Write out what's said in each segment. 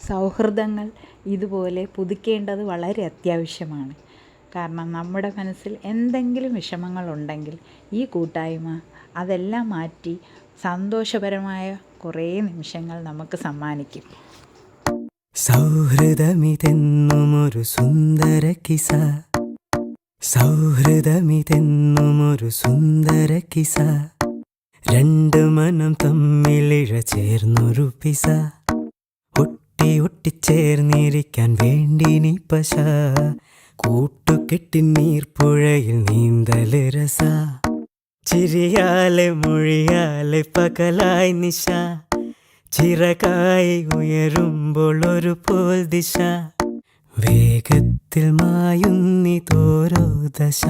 സൗഹൃദങ്ങൾ ഇതുപോലെ പുതുക്കേണ്ടത് വളരെ അത്യാവശ്യമാണ്. കാരണം നമ്മുടെ മനസ്സിൽ എന്തെങ്കിലും വിഷമങ്ങളുണ്ടെങ്കിൽ ഈ കൂട്ടായ്മ അതെല്ലാം മാറ്റി സന്തോഷപരമായ കുറേ നിമിഷങ്ങൾ നമുക്ക് സമ്മാനിക്കും. സൗഹൃദമിതെന്നുമൊരു സുന്ദര കിസ, സൗഹൃദമിതെന്നുമൊരു സുന്ദര കിസ, രണ്ട് മനം തമ്മിലിഴ ചേർന്നൊരു പിസ, ഒട്ടി ഒട്ടിച്ചേർന്നിരിക്കാൻ വേണ്ടി നീ പശ, കൂട്ടുകെട്ടി നീർപ്പുഴയിൽ നീന്തല് രസ, ചിരിയാലെ മൊഴിയാലെ പകലായി നിശ, ചിറകായി ഉയരുമ്പോൾ ഒരു പോൽ ദിശ, വേഗത്തിൽ മായുന്നിതോരോ ദശ,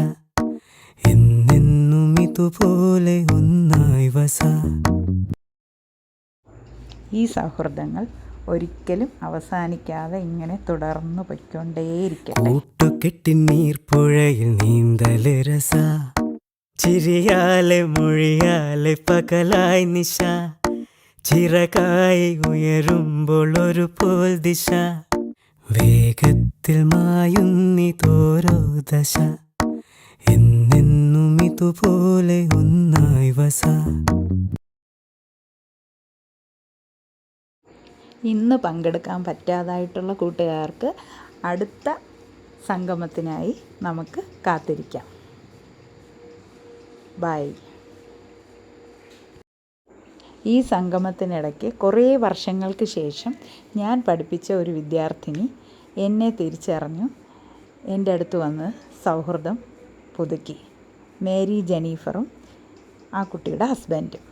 എന്നെന്നും ഇതുപോലെ ഒന്നായി വസ. ഈ സൗഹൃദങ്ങൾ ഒരിക്കലും അവസാനിക്കാതെ ഇങ്ങനെ തുടർന്നു പൊയ്ക്കൊണ്ടേയിരിക്കട്ടെ. കൂട്ടുകെട്ടി നീർപ്പുഴയിൽ നീന്തല് രസ, ചിരിയാലെ മൊഴിയാലെ പകലായി നിശ, ചിറകായി ഉയരുമ്പോൾ ഒരു പോൽ ദിശ, വേഗത്തിൽ മായുന്നിതോരോ ദശ, എന്നെന്നും ഇതുപോലെ ഒന്നായി വസ. ഇന്ന് പങ്കെടുക്കാൻ പറ്റാതായിട്ടുള്ള കൂട്ടുകാർക്ക് അടുത്ത സംഗമത്തിനായി നമുക്ക് കാത്തിരിക്കാം. ബൈ. ഈ സംഗമത്തിനിടയ്ക്ക് കുറേ വർഷങ്ങൾക്ക് ശേഷം ഞാൻ പഠിപ്പിച്ച ഒരു വിദ്യാർത്ഥിനി എന്നെ തിരിച്ചറിഞ്ഞു എൻ്റെ അടുത്ത് വന്ന് സൗഹൃദം പുതുക്കി. മേരി ജെനീഫറും ആ കുട്ടിയുടെ ഹസ്ബൻഡും.